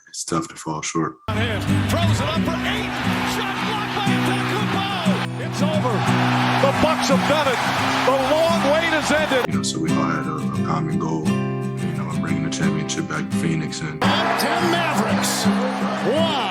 it's tough to fall short. Throws it up for 8. Shot blocked by Antetokounmpo. It's over. The Bucks have done it. The long wait has ended. So we all had a common goal, bringing the championship back to Phoenix. And 10 Mavericks. Wow.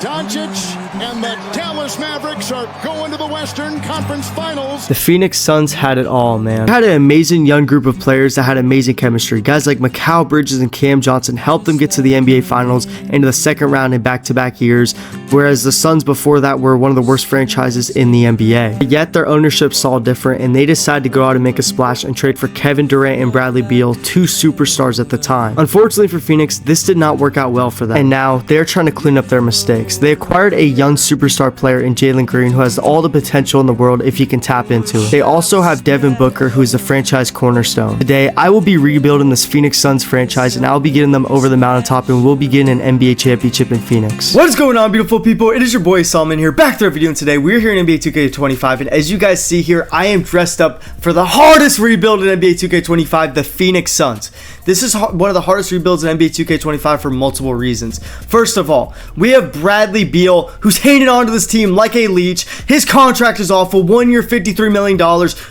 Doncic and the Dallas Mavericks are going to the Western Conference Finals. The Phoenix Suns had it all, man. They had an amazing young group of players that had amazing chemistry. Guys like Mikal Bridges and Cam Johnson helped them get to the NBA Finals into the second round in back-to-back years, whereas the Suns before that were one of the worst franchises in the NBA. Yet their ownership saw different, and they decided to go out and make a splash and trade for Kevin Durant and Bradley Beal, two superstars at the time. Unfortunately for Phoenix, this did not work out well for them, and now they're trying to clean up their mistakes. They acquired a young superstar player in Jalen Green who has all the potential in the world if he can tap into it. They also have Devin Booker, who is the franchise cornerstone. Today, I will be rebuilding this Phoenix Suns franchise, and I'll be getting them over the mountaintop, and we'll be getting an NBA championship in Phoenix. What is going on, beautiful people? It is your boy Solomon here, back to our video, and today we're here in NBA 2K25, and as you guys see here, I am dressed up for the hardest rebuild in NBA 2K25, the Phoenix Suns. This is one of the hardest rebuilds in NBA 2K25 for multiple reasons. First of all, we have Bradley Beal, who's hanging on to this team like a leech. His contract is awful. 1 year, $53 million.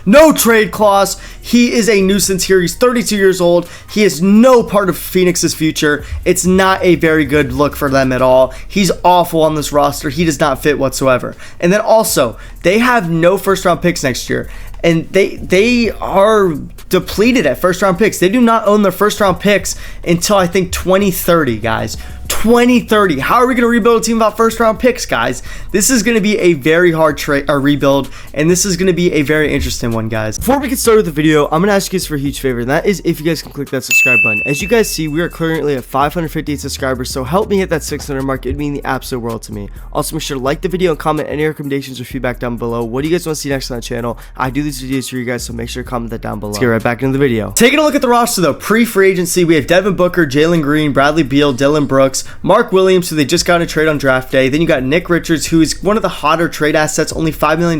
No trade clause. He is a nuisance here. He's 32 years old. He is no part of Phoenix's future. It's not a very good look for them at all. He's awful on this roster. He does not fit whatsoever. And then also, they have no first-round picks next year. And they are depleted at first-round picks. They do not own their first-round picks until, I think, 2030, guys. 2030. How are we going to rebuild a team without first-round picks, guys? This is going to be a very hard rebuild, and this is going to be a very interesting one, guys. Before we get started with the video, I'm going to ask you guys for a huge favor, and that is if you guys can click that subscribe button. As you guys see, we are currently at 558 subscribers, so help me hit that 600 mark. It'd mean the absolute world to me. Also, make sure to like the video and comment any recommendations or feedback down below. What do you guys want to see next on the channel? I do these videos for you guys, so make sure to comment that down below. Let's get right back into the video. Taking a look at the roster, though, pre-free agency, we have Devin Booker, Jalen Green, Bradley Beal, Dillon Brooks, Mark Williams, who they just got in a trade on draft day. Then you got Nick Richards, who is one of the hotter trade assets, only $5 million,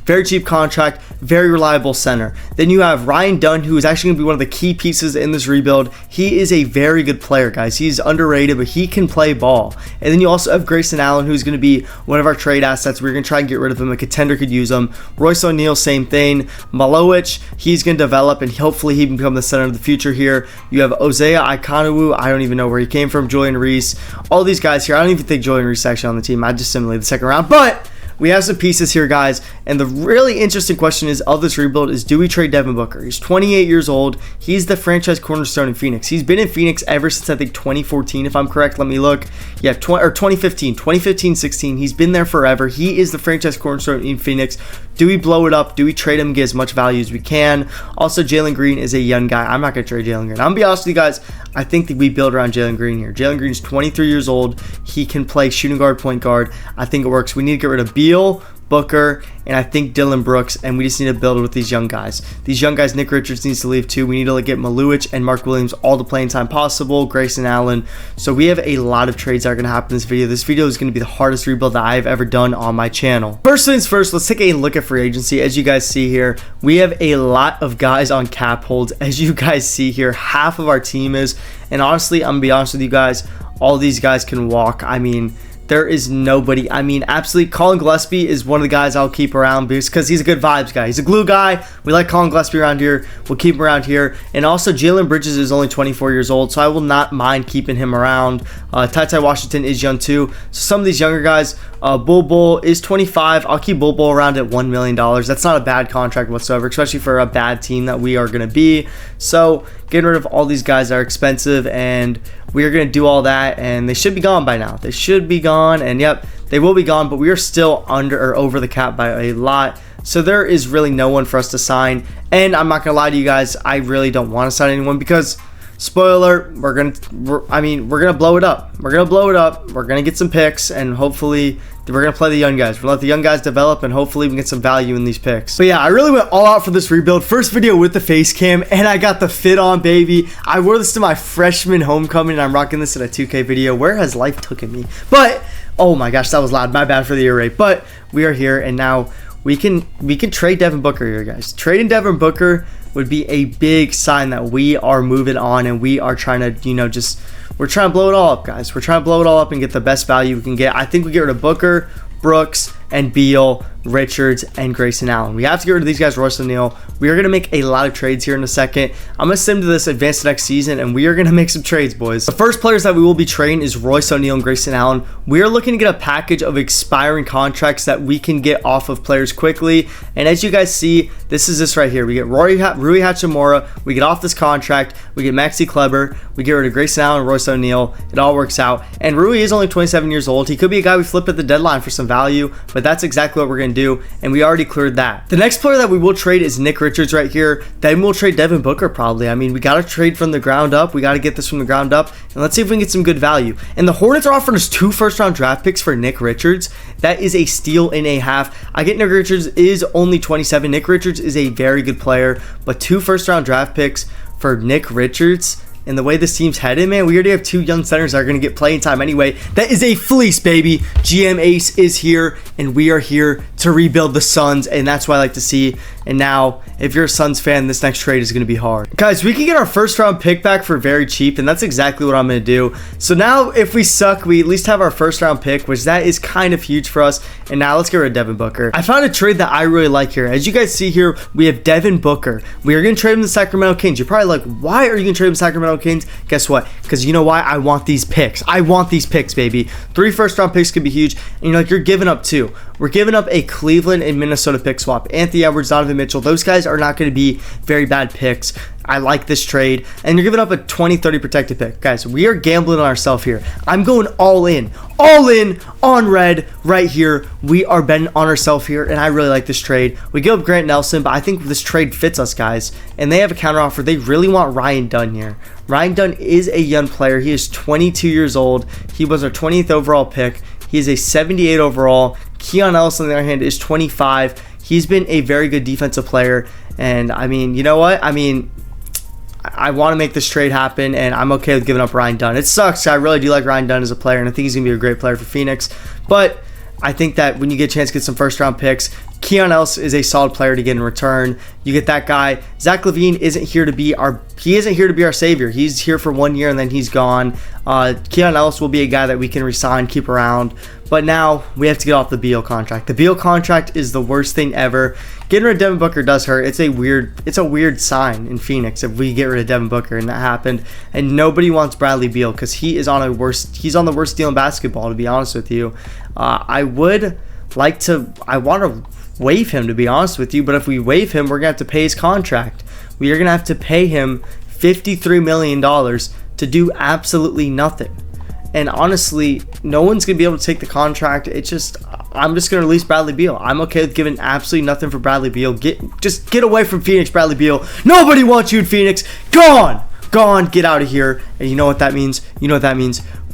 very cheap contract, very reliable center. Then you have Ryan Dunn, who is actually going to be one of the key pieces in this rebuild. He is a very good player, guys. He's underrated, but he can play ball. And then you also have Grayson Allen, who's going to be one of our trade assets. We're going to try and get rid of him. A contender could use him. Royce O'Neal, same thing. Malowich, he's going to develop, and hopefully he can become the center of the future here. You have Ozea Ikonewu. I don't even know where he came from. Julian Reese. All these guys here. I don't even think Julian Reese is actually on the team. I just simulated the second round. But we have some pieces here, guys, and the really interesting question is of this rebuild is, do we trade Devin Booker? He's 28 years old. He's the franchise cornerstone in Phoenix. He's been in Phoenix ever since, I think, 2014, if I'm correct. Let me look. Yeah, 2015-16. He's been there forever. He is the franchise cornerstone in Phoenix. Do we blow it up? Do we trade him and get as much value as we can? Also, Jalen Green is a young guy. I'm not going to trade Jalen Green. I'm going to be honest with you guys. I think that we build around Jalen Green here. Jalen Green is 23 years old. He can play shooting guard, point guard. I think it works. We need to get rid of Beal, Booker, and I think Dillon Brooks, and we just need to build with these young guys. These young guys, Nick Richards needs to leave too. We need to get Malowich and Mark Williams all the playing time possible, Grayson Allen. So we have a lot of trades that are going to happen in this video. This video is going to be the hardest rebuild that I've ever done on my channel. First things first, let's take a look at free agency. As you guys see here, we have a lot of guys on cap holds. As you guys see here, half of our team is, and honestly, I'm going to be honest with you guys, all these guys can walk. I mean, there is nobody. I mean, absolutely, Colin Gillespie is one of the guys I'll keep around because he's a good vibes guy. He's a glue guy. We like Colin Gillespie around here. We'll keep him around here. And also, Jalen Bridges is only 24 years old, so I will not mind keeping him around. Ty Washington is young too. So some of these younger guys, Bull is 25. I'll keep Bull around at $1 million. That's not a bad contract whatsoever, especially for a bad team that we are going to be. So getting rid of all these guys that are expensive, and we are going to do all that, and they should be gone by now. They should be gone, and yep, they will be gone, but we are still under or over the cap by a lot. So there is really no one for us to sign, and I'm not going to lie to you guys, I really don't want to sign anyone because, spoiler, we're gonna blow it up. We're gonna get some picks, and hopefully we're gonna play the young guys. We're gonna let the young guys develop, and hopefully we can get some value in these picks. But yeah, I really went all out for this rebuild. First video with the face cam, and I got the fit on, baby. I wore this to my freshman homecoming, and I'm rocking this in a 2K video. Where has life taken me? But oh my gosh, that was loud. My bad for the ear rape. But we are here, and now we can trade Devin Booker here, guys. Trading Devin Booker would be a big sign that we are moving on, and we are trying to, just we're trying to blow it all up, guys. We're trying to blow it all up and get the best value we can get. I think we get rid of Booker, Brooks, and Beal, Richards, and Grayson Allen. We have to get rid of these guys, Royce O'Neal. We are going to make a lot of trades here in a second. I'm going to send to this advanced next season, and we are going to make some trades, boys. The first players that we will be trading is Royce O'Neal and Grayson Allen. We are looking to get a package of expiring contracts that we can get off of players quickly. And as you guys see, this is this right here. We get Rui Hachimura. We get off this contract. We get Maxi Kleber. We get rid of Grayson Allen and Royce O'Neal. It all works out. And Rui is only 27 years old. He could be a guy we flip at the deadline for some value, but that's exactly what we're going to do, and we already cleared that. The next player that we will trade is Nick Richards right here. Then we'll trade Devin Booker probably. I mean, we got to trade from the ground up. We got to get this from the ground up, and let's see if we can get some good value. And the Hornets are offering us 2 first-round draft picks for Nick Richards. That is a steal and a half. I get Nick Richards is only 27. Nick Richards is a very good player, but 2 first-round draft picks for Nick Richards, and the way this team's headed, man, we already have 2 young centers that are going to get playing time anyway. That is a fleece, baby. GM Ace is here, and we are here to rebuild the Suns, and that's what I like to see. And now, if you're a Suns fan, this next trade is going to be hard. Guys, we can get our first round pick back for very cheap, and that's exactly what I'm going to do. So now, if we suck, we at least have our first round pick, which that is kind of huge for us. And now, let's get rid of Devin Booker. I found a trade that I really like here. As you guys see here, we have Devin Booker. We are going to trade him to the Sacramento Kings. You're probably like, why are you going to trade him to Sacramento Kings? Guess what? Because you know why? I want these picks. I want these picks, baby. 3 first round picks could be huge. And you're like, you're giving up 2. We're giving up a Cleveland and Minnesota pick swap. Anthony Edwards, Donovan Mitchell, those guys are not going to be very bad picks. I like this trade. And you're giving up a 20-30 protected pick. Guys, we are gambling on ourselves here. I'm going all in on red right here. We are betting on ourselves here, and I really like this trade. We give up Grant Nelson, but I think this trade fits us, guys. And they have a counteroffer. They really want Ryan Dunn here. Ryan Dunn is a young player. He is 22 years old. He was our 20th overall pick. He is a 78 overall. Keon Ellis, on the other hand, is 25. He's been a very good defensive player. And, I mean, you know what? I mean, I want to make this trade happen, and I'm okay with giving up Ryan Dunn. It sucks. I really do like Ryan Dunn as a player, and I think he's going to be a great player for Phoenix. But I think that when you get a chance to get some first-round picks, Keon Ellis is a solid player to get in return. You get that guy. Zach LaVine isn't here to be our savior. He's here for 1 year and then he's gone. Keon Ellis will be a guy that we can resign, keep around. But now we have to get off the Beal contract. The Beal contract is the worst thing ever. Getting rid of Devin Booker does hurt. It's a weird sign in Phoenix if we get rid of Devin Booker, and that happened. And nobody wants Bradley Beal because he's on the worst deal in basketball, to be honest with you. I want to waive him, to be honest with you, but if we waive him, we're going to have to pay his contract. We are going to have to pay him $53 million to do absolutely nothing. And honestly, no one's going to be able to take the contract. I'm just going to release Bradley Beal. I'm okay with giving absolutely nothing for Bradley Beal. Just get away from Phoenix, Bradley Beal. Nobody wants you in Phoenix. Gone, get out of here. And you know what that means?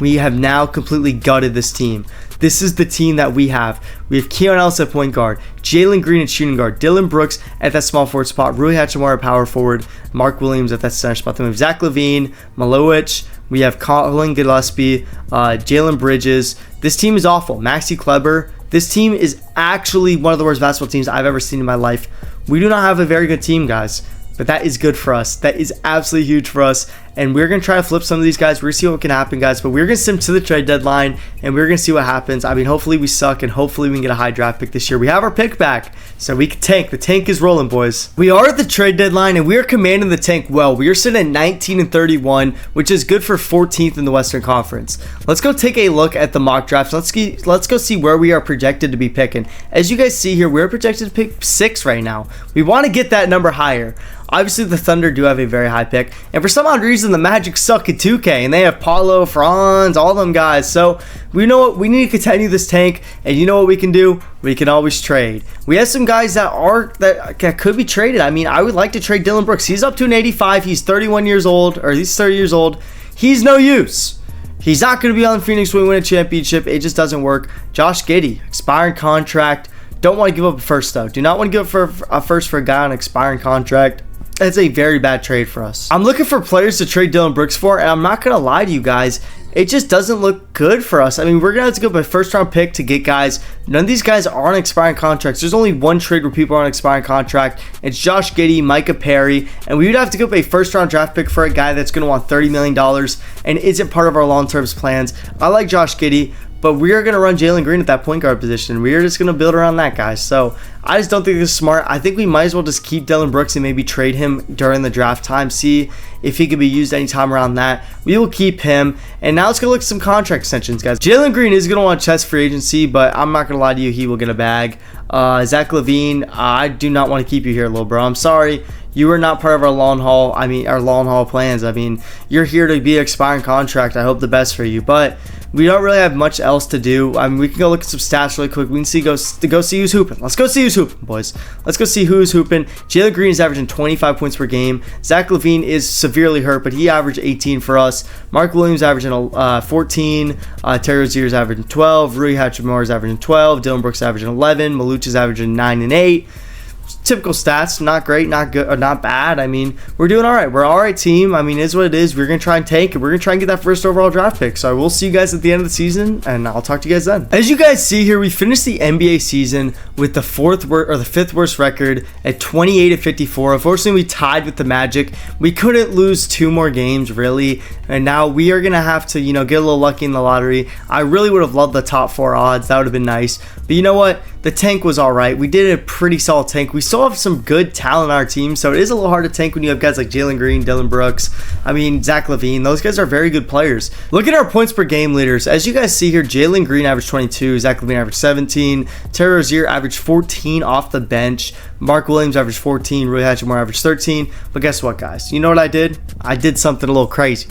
We have now completely gutted this team. This is the team that we have. We have Keon Ellis at point guard, Jalen Green at shooting guard, Dylan Brooks at that small forward spot, Rui Hachimura at power forward, Mark Williams at that center spot. Then we have Zach LaVine, Malowich. We have Colin Gillespie, Jalen Bridges. This team is awful. Maxi Kleber. This team is actually one of the worst basketball teams I've ever seen in my life. We do not have a very good team, guys. But that is good for us. That is absolutely huge for us. And we're going to try to flip some of these guys. We're going to see what can happen, guys. But we're going to send to the trade deadline, and we're going to see what happens. I mean, hopefully we suck, and hopefully we can get a high draft pick this year. We have our pick back, so we can tank. The tank is rolling, boys. We are at the trade deadline, and we are commanding the tank well. We are sitting at 19-31, which is good for 14th in the Western Conference. Let's go take a look at the mock drafts. Let's go see where we are projected to be picking. As you guys see here, we're projected to pick 6 right now. We want to get that number higher. Obviously, the Thunder do have a very high pick. And for some odd reason, the Magic suck at 2K. And they have Paulo, Franz, all them guys. So, we know what? We need to continue this tank. And you know what we can do? We can always trade. We have some guys that could be traded. I mean, I would like to trade Dylan Brooks. He's up to an 85. He's 31 years old. Or he's 30 years old. He's no use. He's not going to be on Phoenix when we win a championship. It just doesn't work. Josh Giddey, expiring contract. Don't want to give up a first, though. Do not want to give up a first for a guy on an expiring contract. That's a very bad trade for us. I'm looking for players to trade Dylan Brooks for, and I'm not going to lie to you guys. it just doesn't look good for us. I mean, we're going to have to go by first round pick to get guys. None of these guys are on expiring contracts. There's only one trade where people are on expiring contract. It's Josh Giddey, Micah Perry, and we would have to go by a first round draft pick for a guy that's going to want $30 million and isn't part of our long-term plans. I like Josh Giddey, but we are going to run Jalen Green at that point guard position. We are just going to build around that guy. So I just don't think this is smart. I think we might as well just keep Dillon Brooks and maybe trade him during the draft time. See if he could be used anytime around that. We will keep him. And now let's go look at some contract extensions, guys. Jalen Green is going to want chest free agency, but I'm not going to lie to you. He will get a bag. Zach LaVine, I do not want to keep you here, little bro. I'm sorry. You are not part of our long haul plans. I mean, you're here to be an expiring contract. I hope the best for you, but we don't really have much else to do. I mean, we can go look at some stats really quick. We can go see who's hooping. Let's go see who's hooping, boys. Let's go see who's hooping. Jalen Green is averaging 25 points per game. Zach LaVine is severely hurt, but he averaged 18 for us. Mark Williams averaging 14. Terry Rozier is averaging 12. Rui Hachimura is averaging 12. Dillon Brooks averaging 11. Maluch is averaging 9 and 8. Typical stats, not great, not good, or not bad. I mean, we're doing all right. We're all right team. I mean, it is what it is. We're going to try and tank, and we're going to try and get that first overall draft pick. So I will see you guys at the end of the season, and I'll talk to you guys then. As you guys see here, we finished the NBA season with the fifth worst record at 28-54. Unfortunately, we tied with the Magic. We couldn't lose 2 more games, really, and now we are going to have to, get a little lucky in the lottery. I really would have loved the top 4 odds. That would have been nice. But you know what? The tank was all right. We did a pretty solid tank. We still have some good talent on our team, so it is a little hard to tank when you have guys like Jalen Green, Dillon Brooks, Zach LaVine. Those guys are very good players. Look at our points per game leaders. As you guys see here, Jalen Green averaged 22, Zach LaVine averaged 17, Terry Rozier averaged 14 off the bench, Mark Williams averaged 14, Rui Hachimura averaged 13. But guess what, guys? You know what I did? I did something a little crazy.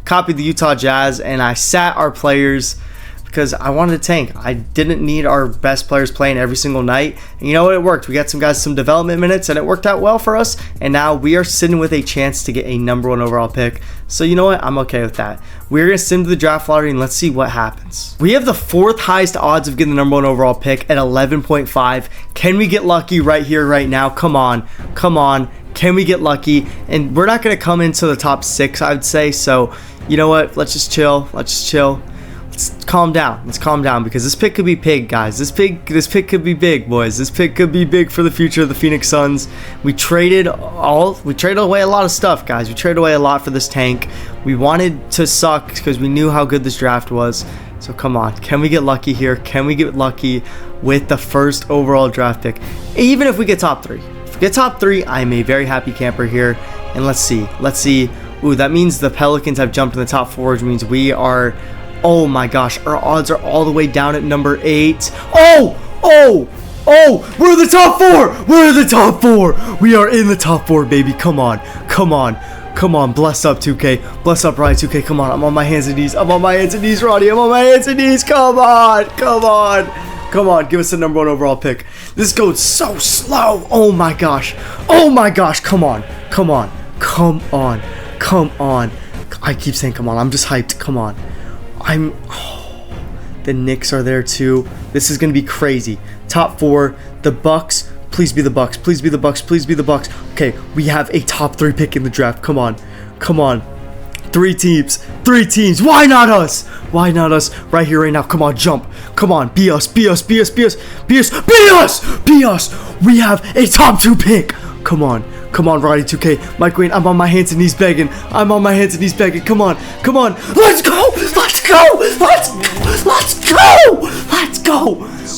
Copied the Utah Jazz, and I sat our players because I wanted to tank. I didn't need our best players playing every single night. And you know what? It worked. We got some guys some development minutes, and it worked out well for us. And now we are sitting with a chance to get a number 1 overall pick. So you know what? I'm okay with that. We're going to send to the draft lottery, and let's see what happens. We have the 4th highest odds of getting the number 1 overall pick at 11.5. Can we get lucky right here, right now? Come on. Can we get lucky? And we're not going to come into the top 6, I would say. So you know what? Let's just chill. Let's calm down. Because this pick could be big, guys. This pick could be big, boys. This pick could be big for the future of the Phoenix Suns. We traded away a lot of stuff, guys. We traded away a lot for this tank. We wanted to suck because we knew how good this draft was. So come on. Can we get lucky here? Can we get lucky with the first overall draft pick? Even if we get top 3. If we get top 3, I'm a very happy camper here. And let's see. Ooh, that means the Pelicans have jumped in the top 4, which means we are... Oh my gosh, our odds are all the way down at number 8. Oh, we're the top 4. We are in the top 4, baby. Come on. Bless up, 2K. Bless up, Ryan, 2K. Come on. I'm on my hands and knees, Roddy. I'm on my hands and knees. Come on. Give us the number 1 overall pick. This goes so slow. Oh my gosh. Come on. I keep saying come on. I'm just hyped. Come on. The Knicks are there too. This is going to be crazy. Top 4, the Bucks. Please be the Bucks. Okay, we have a top 3 pick in the draft. Come on. 3 teams. Why not us? Right here, right now. Come on, jump. Come on, be us. Be us. We have a top 2 pick. Come on, Roddy 2K. Mike Wayne, I'm on my hands and knees begging. Come on. Let's go.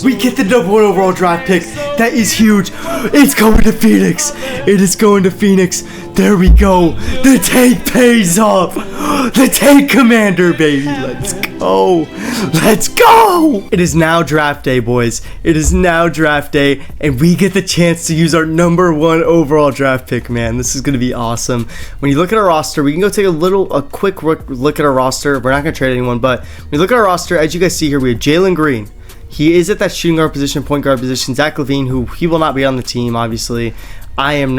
We get the number 1 overall draft pick. That is huge. It's going to Phoenix. It is going to Phoenix. There we go. The tank pays off. The tank commander, baby. Let's go. It is now draft day, boys. And we get the chance to use our number 1 overall draft pick, man. This is going to be awesome. When you look at our roster, we can go take a quick look at our roster. We're not going to trade anyone, but when you look at our roster, as you guys see here, we have Jalen Green. He is at that shooting guard position, point guard position. Zach LaVine, who he will not be on the team, obviously. I'm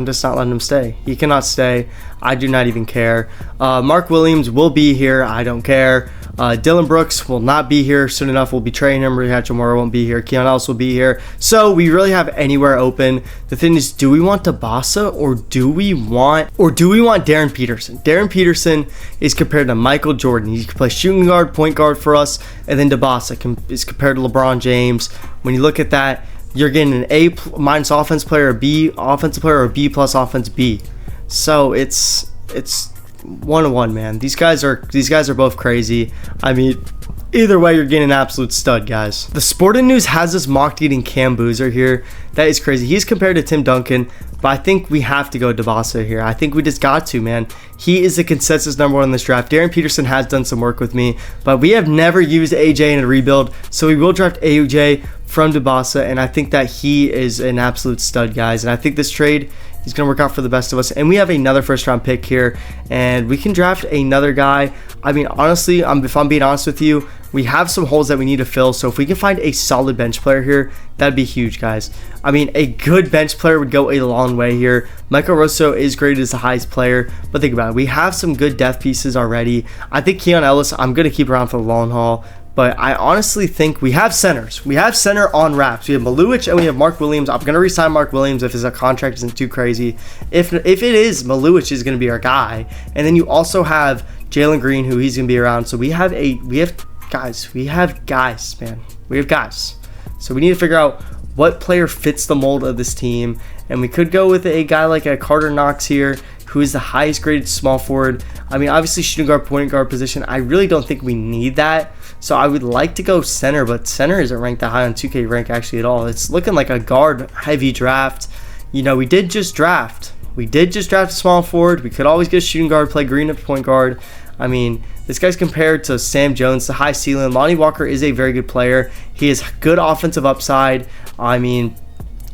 just not letting him stay. He cannot stay. I do not even care. Mark Williams will be here. I don't care. Dylan Brooks will not be here soon enough. We'll be trading him. Rui Hachimura won't be here. Keon Ellis will be here. So we really have anywhere open. The thing is, do we want Dabasa or do we want Darren Peterson? Darren Peterson is compared to Michael Jordan. He can play shooting guard, point guard for us, and then Dabasa is compared to LeBron James. When you look at that, you're getting an A- offense player, a B offensive player, or a B+ offense B. So it's 1-1, man. These guys are both crazy. I mean, either way, you're getting an absolute stud, guys. The Sporting News has us mocked getting Cam Boozer here. That is crazy. He's compared to Tim Duncan, but I think we have to go Dabasa here. I think we just got to, man. He is the consensus #1 in this draft. Darren Peterson has done some work with me, but we have never used AJ in a rebuild, so we will draft AJ from Dabasa, and I think that he is an absolute stud, guys. And I think this trade is going to work out for the best of us. And we have another first-round pick here, and we can draft another guy. I mean, honestly, if I'm being honest with you, we have some holes that we need to fill. So if we can find a solid bench player here, that'd be huge, guys. I mean, a good bench player would go a long way here. Michael Rosso is graded as the highest player, but think about it. We have some good depth pieces already. I think Keon Ellis, I'm going to keep around for the long haul. But I honestly think we have centers. We have center on wraps. We have Maluich and we have Mark Williams. I'm going to re-sign Mark Williams if his contract isn't too crazy. If it is, Maluich is going to be our guy. And then you also have Jalen Green, who he's going to be around. So we have guys, man. We have guys. So we need to figure out what player fits the mold of this team. And we could go with a guy like a Carter Knox here, who is the highest graded small forward. I mean, obviously shooting guard, point guard position, I really don't think we need that. So I would like to go center, but center isn't ranked that high on 2K rank actually at all. It's looking like a guard heavy draft. You know, we did just draft a small forward. We could always get a shooting guard, play Green at point guard. I mean, this guy's compared to Sam Jones, the high ceiling. Lonnie Walker is a very good player. He has good offensive upside. I mean,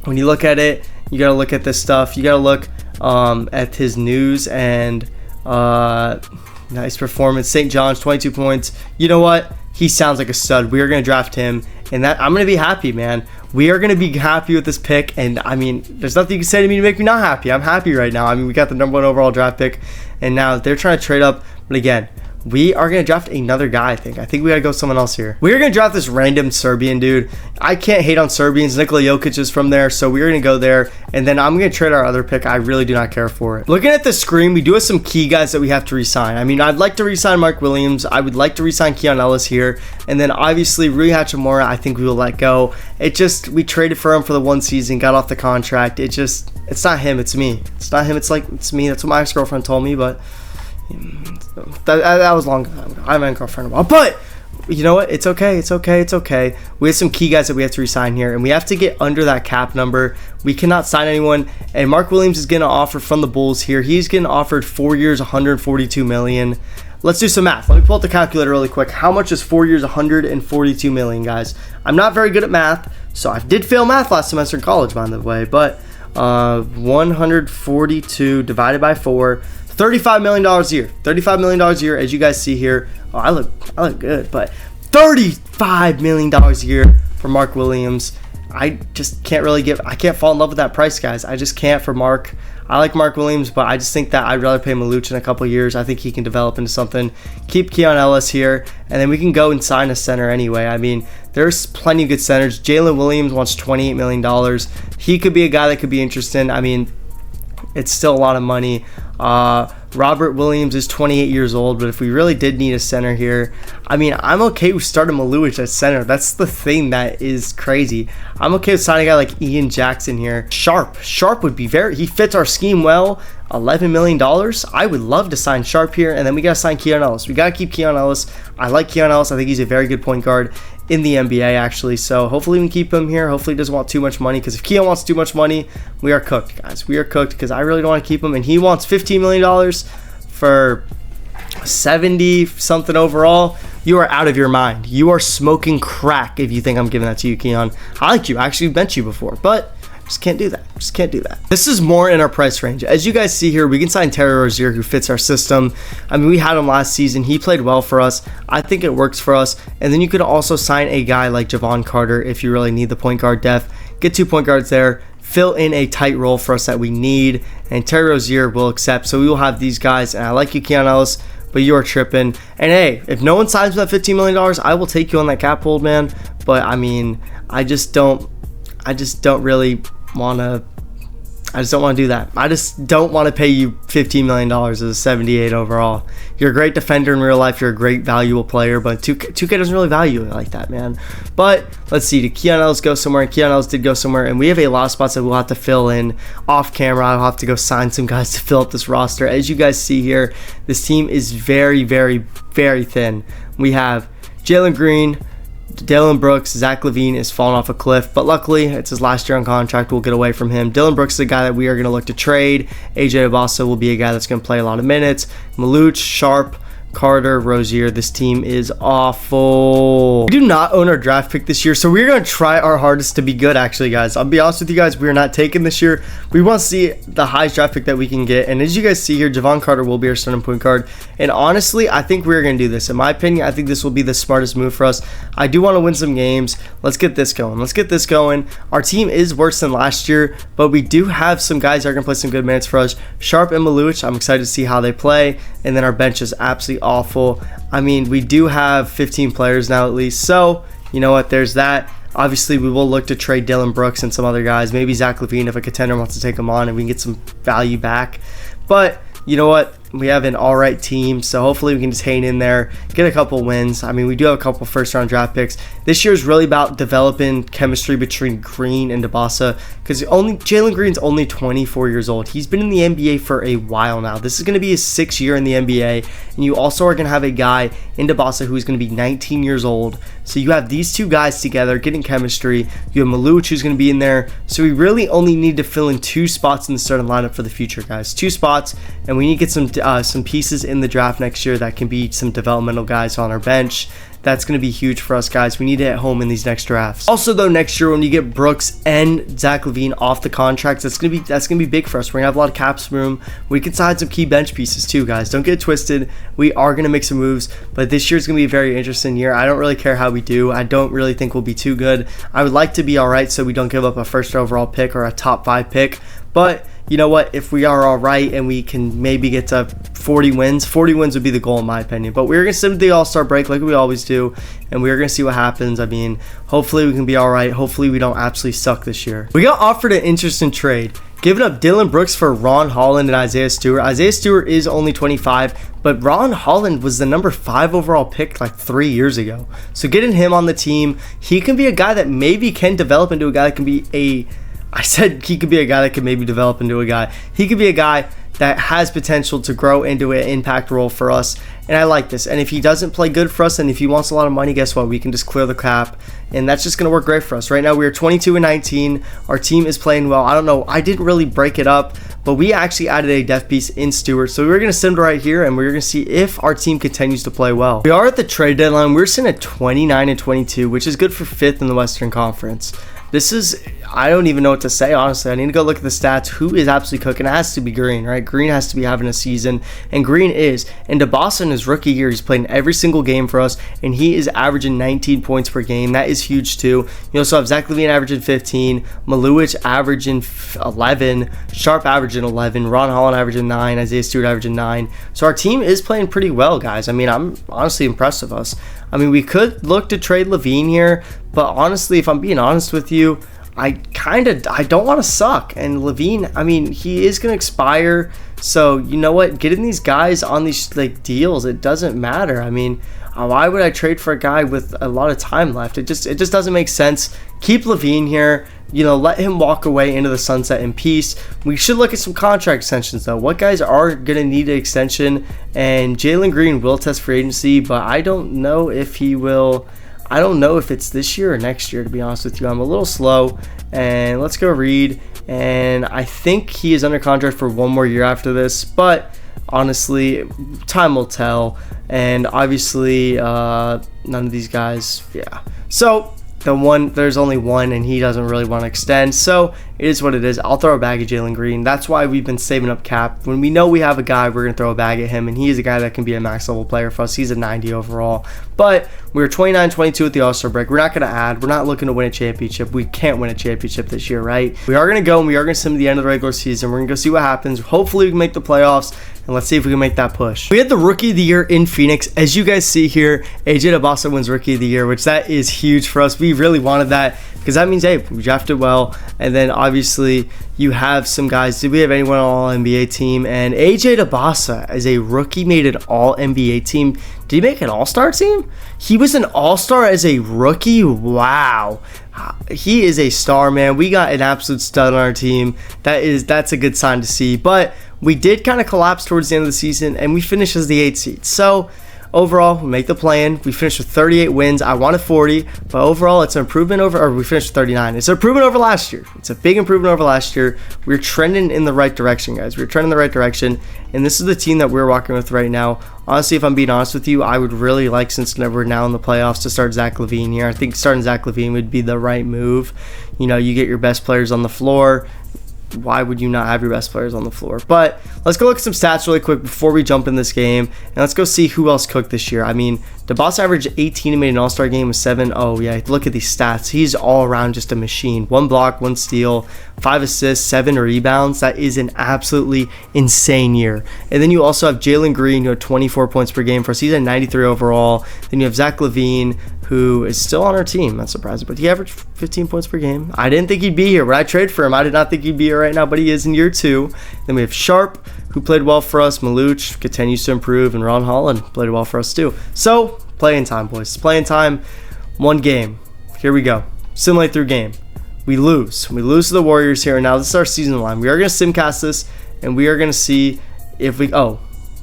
when you look at it, you got to look at this stuff. You got to look at his news and nice performance. St. John's, 22 points. You know what? He sounds like a stud. We are going to draft him, and that I'm going to be happy, man. We are going to be happy with this pick, and I mean, there's nothing you can say to me to make me not happy. I'm happy right now. I mean, we got the #1 overall draft pick, and now they're trying to trade up, but again, we are going to draft another guy, I think. I think we got to go someone else here. We are going to draft this random Serbian dude. I can't hate on Serbians. Nikola Jokic is from there, so we're going to go there. And then I'm going to trade our other pick. I really do not care for it. Looking at the screen, we do have some key guys that we have to re-sign. I mean, I'd like to re-sign Mark Williams. I would like to re-sign Keon Ellis here. And then obviously Rui Hachimura, I think we will let go. We traded for him for the 1 season, got off the contract. It's not him, it's me. It's not him, it's me. That's what my ex-girlfriend told me, but that was long ago. I haven't had a girlfriend in a while, but you know what? It's okay. We have some key guys that we have to resign here, and we have to get under that cap number. We cannot sign anyone, and Mark Williams is getting an offer from the Bulls here. He's getting offered 4 years, $142 million. Let's do some math. Let me pull up the calculator really quick. How much is 4 years, $142 million, guys? I'm not very good at math, so I did fail math last semester in college, by the way, but 142 divided by 4, $35 million a year. $35 million a year, as you guys see here. Oh, I look good, but $35 million a year for Mark Williams. I just can't I can't fall in love with that price, guys. I just can't for Mark. I like Mark Williams, but I just think that I'd rather pay Maluch in a couple years. I think he can develop into something. Keep Keon Ellis here, and then we can go and sign a center anyway. I mean, there's plenty of good centers. Jalen Williams wants $28 million. He could be a guy that could be interesting. I mean, it's still a lot of money. Robert Williams is 28 years old, but if we really did need a center here, I mean, I'm okay with starting Maluich at center. That's the thing that is crazy. I'm okay with signing a guy like Ian Jackson here. Sharp would be he fits our scheme well. $11 million. I would love to sign Sharp here, and then we got to sign Keon Ellis. We got to keep Keon Ellis. I like Keon Ellis. I think he's a very good point guard in the NBA, actually. So hopefully we can keep him here. Hopefully he doesn't want too much money, because if Keon wants too much money, we are cooked, guys. We are cooked, because I really don't want to keep him, and he wants $15 million for 70-something overall. You are out of your mind. You are smoking crack if you think I'm giving that to you, Keon. I like you. I actually bench you before, but just can't do that. This is more in our price range. As you guys see here, we can sign Terry Rozier, who fits our system. I mean, we had him last season. He played well for us. I think it works for us. And then you could also sign a guy like Javon Carter if you really need the point guard depth. Get 2 point guards there. Fill in a tight role for us that we need. And Terry Rozier will accept. So we will have these guys. And I like you, Keon Ellis. but you are tripping. And hey, if no one signs with that $15 million, I will take you on that cap hold, man. But I mean, I just don't really want to. I just don't want to do that. I just don't want to pay you $15 million as a 78 overall. You're a great defender in real life. You're a great valuable player, but 2K doesn't really value it like that, man. But let's see. Did Keon Ellis go somewhere? And Keon Ellis did go somewhere. And we have a lot of spots that we'll have to fill in off camera. I'll have to go sign some guys to fill up this roster. As you guys see here, this team is very, very, very thin. We have Jalen Green, Dillon Brooks, Zach LaVine is falling off a cliff, but luckily it's his last year on contract. We'll get away from him. Dillon Brooks is a guy that we are going to look to trade. AJ Abasa will be a guy that's going to play a lot of minutes. Maluch, Sharp, Carter, Rozier. This team is awful. We do not own our draft pick this year, so we're going to try our hardest to be good, actually, guys. I'll be honest with you guys, we are not taking this year. We want to see the highest draft pick that we can get, and as you guys see here, Javon Carter will be our starting point guard, and honestly, I think we're going to do this. In my opinion, I think this will be the smartest move for us. I do want to win some games. Let's get this going. Let's get this going. Our team is worse than last year, but we do have some guys that are going to play some good minutes for us. Sharp and Maluch, I'm excited to see how they play, and then our bench is absolutely awful. I mean, we do have 15 players now at least, so you know what, there's that. Obviously, we will look to trade Dillon Brooks and some other guys, maybe Zach LaVine if a contender wants to take him on and we can get some value back. But you know what, we have an alright team, so hopefully we can just hang in there, get a couple wins. I mean, we do have a couple first round draft picks. This year is really about developing chemistry between Green and Dabasa, because Jalen Green's only 24 years old. He's been in the NBA for a while now. This is going to be his 6th year in the NBA, and you also are going to have a guy in Dabasa who's going to be 19 years old. So you have these two guys together getting chemistry. You have Maluch who's going to be in there. So we really only need to fill in 2 spots in the starting lineup for the future, guys. 2 spots, and we need to get some pieces in the draft next year that can be some developmental guys on our bench. That's going to be huge for us, guys. We need to hit home in these next drafts. Also, though, next year when you get Brooks and Zach LaVine off the contracts, that's gonna be big for us. We're gonna have a lot of cap room. We can sign some key bench pieces too, guys. Don't get it twisted. We are gonna make some moves, but this year's gonna be a very interesting year. I don't really care how we do. I don't really think we'll be too good. I would like to be all right, so we don't give up a first overall pick or a top 5 pick. But you know what, if we are all right and we can maybe get to 40 wins would be the goal in my opinion. But we're going to sit the all-star break like we always do, and we're going to see what happens. I mean, hopefully we can be all right. Hopefully we don't absolutely suck this year. We got offered an interesting trade, giving up Dillon Brooks for Ron Holland and Isaiah Stewart. Isaiah Stewart is only 25, but Ron Holland was the number 5 overall pick like 3 years ago. So getting him on the team, he can be a guy that maybe can develop into a guy that can be I said he could be a guy that could maybe develop into a guy. He could be a guy that has potential to grow into an impact role for us, and I like this. And if he doesn't play good for us and if he wants a lot of money, guess what, we can just clear the cap, and that's just going to work great for us. Right now we are 22-19. Our team is playing well. I don't know, I didn't really break it up, but we actually added a depth piece in Stewart, so we're going to send right here and we're going to see if our team continues to play well. We are at the trade deadline. We're sitting at 29-22, which is good for 5th in the Western Conference. This is, I don't even know what to say, honestly. I need to go look at the stats. Who is absolutely cooking? It has to be Green, right? Green has to be having a season, and Green is. And Dabasa in his rookie year, he's playing every single game for us, and he is averaging 19 points per game. That is huge, too. You also have Zach LaVine averaging 15, Maluch averaging 11, Sharp averaging 11, Ron Holland averaging 9, Isaiah Stewart averaging 9. So our team is playing pretty well, guys. I mean, I'm honestly impressed with us. I mean, we could look to trade LaVine here, but honestly, if I'm being honest with you, I don't want to suck. And LaVine, I mean, he is going to expire. So, you know what? Getting these guys on these like deals, it doesn't matter. I mean, why would I trade for a guy with a lot of time left? It just doesn't make sense. Keep LaVine here. You know, let him walk away into the sunset in peace. We should look at some contract extensions, though. What guys are going to need an extension? And Jalen Green will test free agency, but I don't know if he will. I don't know if it's this year or next year, to be honest with you. I'm a little slow. And let's go read. And I think he is under contract for 1 more year after this, but honestly, time will tell. And obviously, none of these guys, yeah. So there's only one, and he doesn't really want to extend, so it is what it is. I'll throw a bag at Jalen Green. That's why we've been saving up cap. When we know we have a guy, we're going to throw a bag at him, and he is a guy that can be a max level player for us. He's a 90 overall, but we're 29-22 at the All-Star break. We're not going to add. We're not looking to win a championship. We can't win a championship this year, right? We are going to go, and we are going to send to the end of the regular season. We're going to go see what happens. Hopefully we can make the playoffs, and let's see if we can make that push. We had the Rookie of the Year in Phoenix. As you guys see here, AJ DeBosa wins Rookie of the Year, which that is huge for us. We really wanted that because that means, hey, we drafted well. And then obviously you have some guys. Did we have anyone on All-NBA team? And AJ DeBosa, as a rookie, made an All-NBA team. Did he make an All-Star team? He was an All-Star as a rookie? Wow. He is a star, man. We got an absolute stud on our team. That's a good sign to see. But we did kind of collapse towards the end of the season, and we finished as the 8th seed. So overall, we make the play-in. We finished with 38 wins. I wanted 40, but overall, it's an improvement over, or we finished with 39. It's an improvement over last year. It's a big improvement over last year. We're trending in the right direction, guys. We're trending in the right direction, and this is the team that we're walking with right now. Honestly, if I'm being honest with you, I would really like, since we're now in the playoffs, to start Zach LaVine here. I think starting Zach LaVine would be the right move. You know, you get your best players on the floor. Why would you not have your best players on the floor? But let's go look at some stats really quick before we jump in this game, and let's go see who else cooked this year. I mean, DeBosa averaged 18 and made an All-Star game with 7. Oh yeah, look at these stats. He's all around just a machine. 1 block, 1 steal, 5 assists, 7 rebounds. That is an absolutely insane year. And then you also have Jalen Green, who had 24 points per game for us. He's at 93 overall. Then you have Zach LaVine, who is still on our team. That's surprising, but he averaged 15 points per game. I didn't think he'd be here. When I traded for him, I did not think he'd be here right now, but he is in year 2. Then we have Sharp, who played well for us. Maluch continues to improve, and Ron Holland played well for us too. So, playing time, boys. Playing time. 1 game. Here we go. Simulate through game. We lose. We lose to the Warriors here. Now, this is our season line. We are going to simcast this, and we are going to see if we... Oh,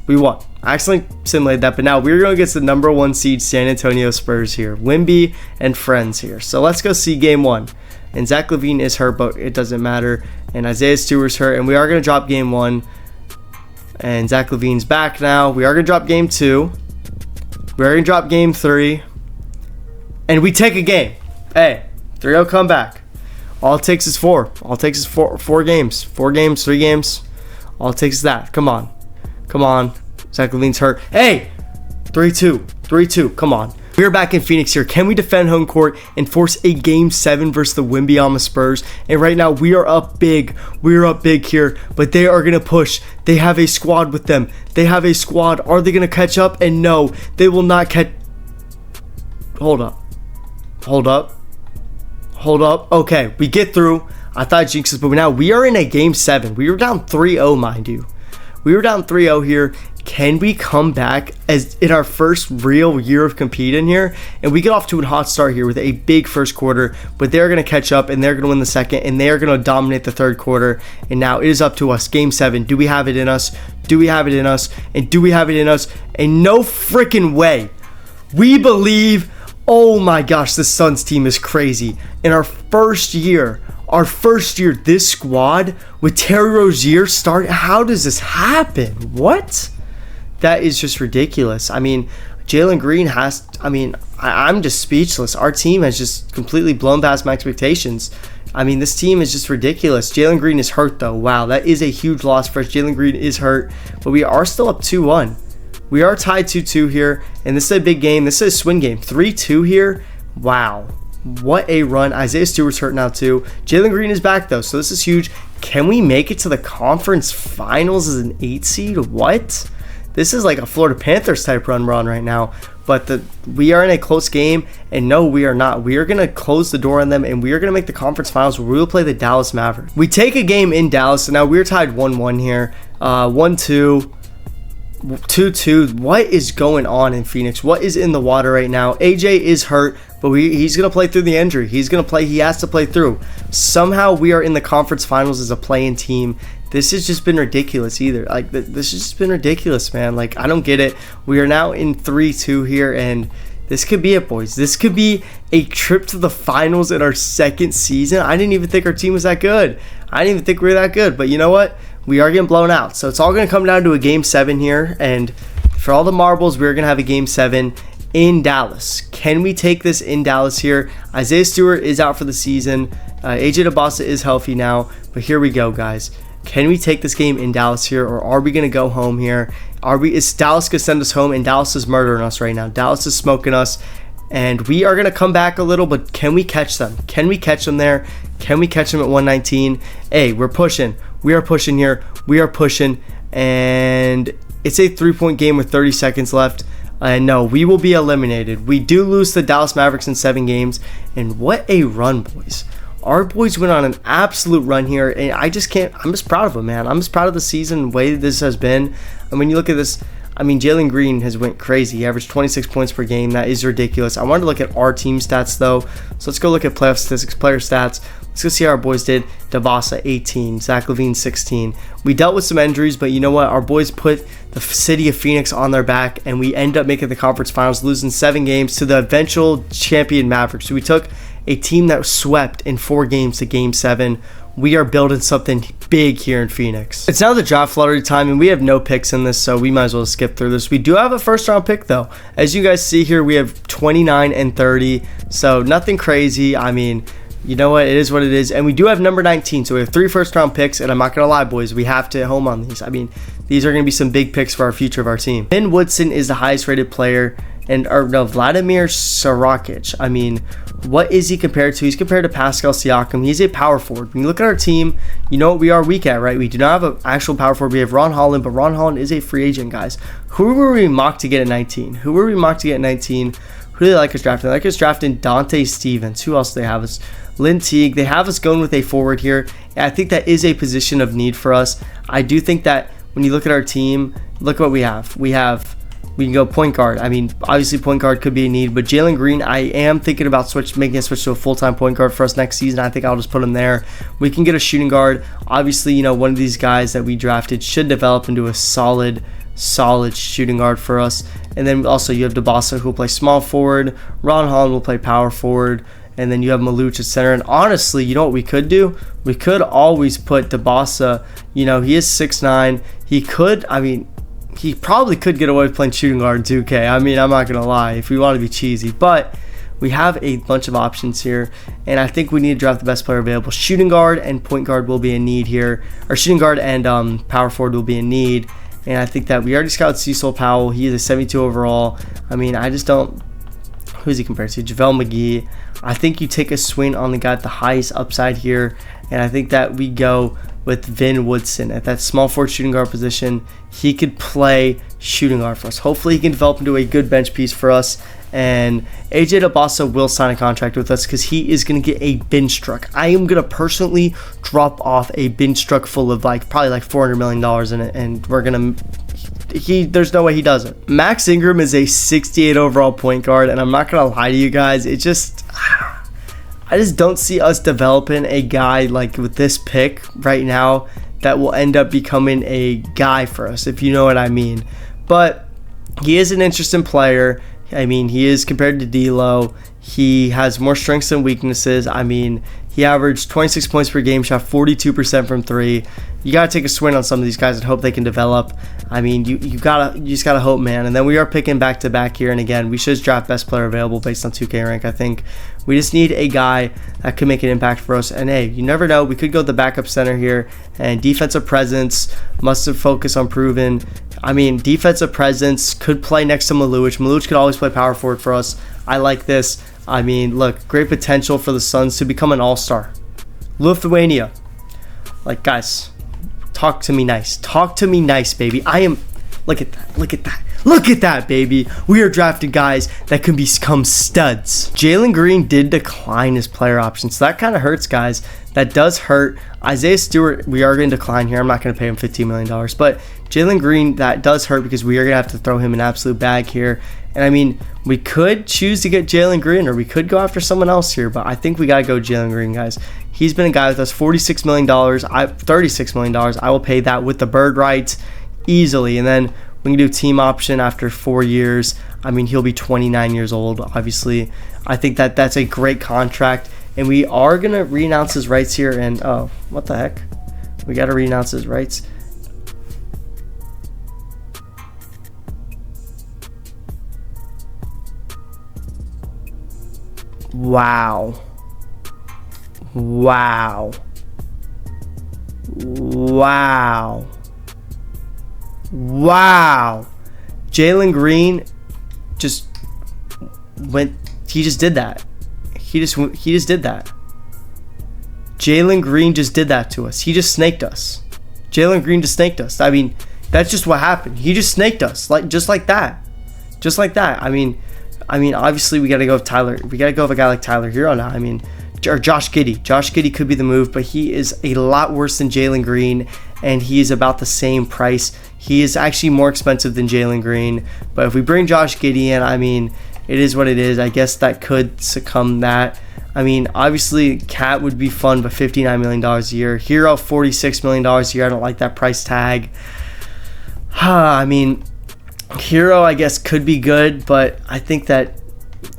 we won. I accidentally simulated that, but now we're going against the number 1 seed San Antonio Spurs here. Wimby and friends here. So let's go see game 1. And Zach LaVine is hurt, but it doesn't matter. And Isaiah Stewart's hurt, and we are going to drop game 1. And Zach LaVine's back now. We are going to drop game 2. We're going to drop game 3. And we take a game. Hey, 3-0 comeback. All it takes is 4. All it takes is 4 games. 4 games, 3 games. All it takes is that. Come on. Come on. Zach LaVine's hurt. Hey! 3-2. 3-2. Come on. We're back in Phoenix here. Can we defend home court and force a game 7 versus the Wimby Spurs? And right now, we are up big. We are up big here, but they are going to push. They have a squad with them. They have a squad. Are they going to catch up? And no, they will not catch... Hold up. Hold up. Hold up. Okay, we get through. I thought jinxes, but now we are in a game 7. We were down 3-0, mind you. We were down 3-0 here. Can we come back as in our first real year of competing here? And we get off to a hot start here with a big first quarter, but they're going to catch up and they're going to win the second and they're going to dominate the third quarter. And now it is up to us. Game 7. Do we have it in us? Do we have it in us? And do we have it in us? And no freaking way. We believe. Oh my gosh, this Suns team is crazy. In our first year, this squad with Terry Rozier start. How does this happen? What? That is just ridiculous. I mean, Jalen Green has... I mean, I'm just speechless. Our team has just completely blown past my expectations. I mean, this team is just ridiculous. Jalen Green is hurt, though. Wow, that is a huge loss for us. Jalen Green is hurt, but we are still up 2-1. We are tied 2-2 here, and this is a big game. This is a swing game. 3-2 here. Wow. What a run. Isaiah Stewart's hurt now, too. Jalen Green is back, though, so this is huge. Can we make it to the conference finals as an 8 seed? What? This is like a Florida Panthers type run we're on right now. But we are in a close game, and no, we are not. We are going to close the door on them, and we are going to make the conference finals where we will play the Dallas Mavericks. We take a game in Dallas, and now we're tied 1-1 here. 1-2. 2-2. What is going on in Phoenix? What is in the water right now? AJ is hurt, but he's going to play through the injury. He's going to play. He has to play through. Somehow we are in the conference finals as a play-in team. This has just been ridiculous either. Like, this has just been ridiculous, man. Like, I don't get it. We are now in 3-2 here, and this could be it, boys. This could be a trip to the finals in our second season. I didn't even think our team was that good. I didn't even think we were that good. But you know what? We are getting blown out. So it's all going to come down to a game 7 here. And for all the marbles, we're going to have a game 7 in Dallas. Can we take this in Dallas here? Isaiah Stewart is out for the season. AJ DeBosa is healthy now. But here we go, guys. Can we take this game in Dallas here, or are we going to go home here? Is Dallas going to send us home, and Dallas is murdering us right now? Dallas is smoking us, and we are going to come back a little, but can we catch them? Can we catch them there? Can we catch them at 119? Hey, we're pushing. We are pushing here. We are pushing. and it's a 3-point game with 30 seconds left. And no, we will be eliminated. We do lose to the Dallas Mavericks in 7 games, and what a run, boys. Our boys went on an absolute run here, and I just can't. I'm just proud of them, man. I'm just proud of the season, the way this has been. I mean, you look at this. I mean, Jalen Green has went crazy. He averaged 26 points per game. That is ridiculous. I wanted to look at our team stats, though. So let's go look at playoff statistics, player stats. Let's go see how our boys did. Devasa, 18. Zach LaVine, 16. We dealt with some injuries, but you know what? Our boys put the city of Phoenix on their back, and we end up making the conference finals, losing 7 games to the eventual champion Mavericks. So we took a team that was swept in 4 games to Game 7. We are building something big here in Phoenix. It's now the draft lottery time, and we have no picks in this, so we might as well skip through this. We do have a first-round pick, though. As you guys see here, we have 29 and 30, so nothing crazy. I mean, you know what? It is what it is. And we do have number 19, so we have 3 first-round picks, and I'm not going to lie, boys. We have to hit home on these. I mean, these are going to be some big picks for our future of our team. Ben Woodson is the highest-rated player, and Vladimir Sarakic. I mean, what is he compared to? He's compared to Pascal Siakam. He's a power forward. When you look at our team, you know what we are weak at, right? We do not have an actual power forward. We have Ron Holland, but Ron Holland is a free agent, guys. Who were we mocked to get at 19? Who were we mocked to get at 19? Who do they like us drafting? They like us drafting Dante Stevens. Who else do they have us? Lynn Teague. They have us going with a forward here. And I think that is a position of need for us. I do think that when you look at our team, look what we have. We can go point guard. I mean, obviously point guard could be a need, but Jalen Green, I am thinking about making a switch to a full-time point guard for us next season. I think I'll just put him there. We can get a shooting guard. Obviously, you know, one of these guys that we drafted should develop into a solid shooting guard for us. And then also you have Devasa, who will play small forward. Ron Holland will play power forward. And then you have Maluch at center. And honestly, you know what we could do? We could always put Devasa, you know, he is 6'9". He probably could get away with playing shooting guard in 2K. I mean, I'm not going to lie if we want to be cheesy. But we have a bunch of options here. And I think we need to draft the best player available. Shooting guard and point guard will be a need here. Or shooting guard and power forward will be a need. And I think that we already scouted Cecil Powell. He is a 72 overall. I mean, I just don't... Who's he compared to? JaVale McGee. I think you take a swing on the guy at the highest upside here. And I think that we go with Vin Woodson at that small forward shooting guard position. He could play shooting guard for us. Hopefully he can develop into a good bench piece for us. And AJ Dabasa will sign a contract with us because he is going to get a bench truck. I am going to personally drop off a bench truck full of probably $400 million in it, and we're going to... There's no way he doesn't. Max Ingram is a 68 overall point guard, and I'm not going to lie to you guys. I just don't see us developing a guy with this pick right now that will end up becoming a guy for us, if you know what I mean. But he is an interesting player. I mean, he is compared to D'Lo. He has more strengths than weaknesses. I mean, he averaged 26 points per game, shot 42% from 3. You got to take a swing on some of these guys and hope they can develop. I mean, you just got to hope, man. And then we are picking back-to-back here. And again, we should just draft best player available based on 2K rank, I think. We just need a guy that could make an impact for us. And hey, you never know. We could go the backup center here. And defensive presence, must have focused on proven. I mean, defensive presence, could play next to Maluch. Maluch could always play power forward for us. I like this. I mean, look, great potential for the Suns to become an all-star. Lithuania. Guys, talk to me nice. Talk to me nice, baby. Look at that. Look at that. Look at that, baby. We are drafting guys that can become studs. Jalen Green did decline his player option, so that kind of hurts, guys. That does hurt. Isaiah Stewart, we are going to decline here. I'm not going to pay him $15 million. But Jalen Green, that does hurt because we are going to have to throw him an absolute bag here. And I mean, we could choose to get Jalen Green, or we could go after someone else here, but I think we got to go Jalen Green, guys. He's been a guy with us, $46 million, $36 million. I will pay that with the bird rights easily. And then we can do team option after 4 years. I mean, he'll be 29 years old, obviously. I think that that's a great contract. And we are going to re-announce his rights here. And, oh, what the heck? We got to re-announce his rights. Wow. Wow. Wow. Wow. Jalen Green just went, he just did that. He just did that. Jalen Green just did that to us. He just snaked us. Jalen Green just snaked us. I mean, That's just what happened. He just snaked us, just like that. I mean, obviously we got to go with Tyler. We got to go with a guy like Tyler Hero now. I mean, or Josh Giddey. Josh Giddey could be the move, but he is a lot worse than Jalen Green, and he is about the same price. He is actually more expensive than Jalen Green. But if we bring Josh Giddey in, I mean, it is what it is. I guess that could succumb that. I mean, obviously, Cat would be fun, but $59 million a year. Hero, $46 million a year. I don't like that price tag. I mean, Hero, I guess, could be good, but I think that,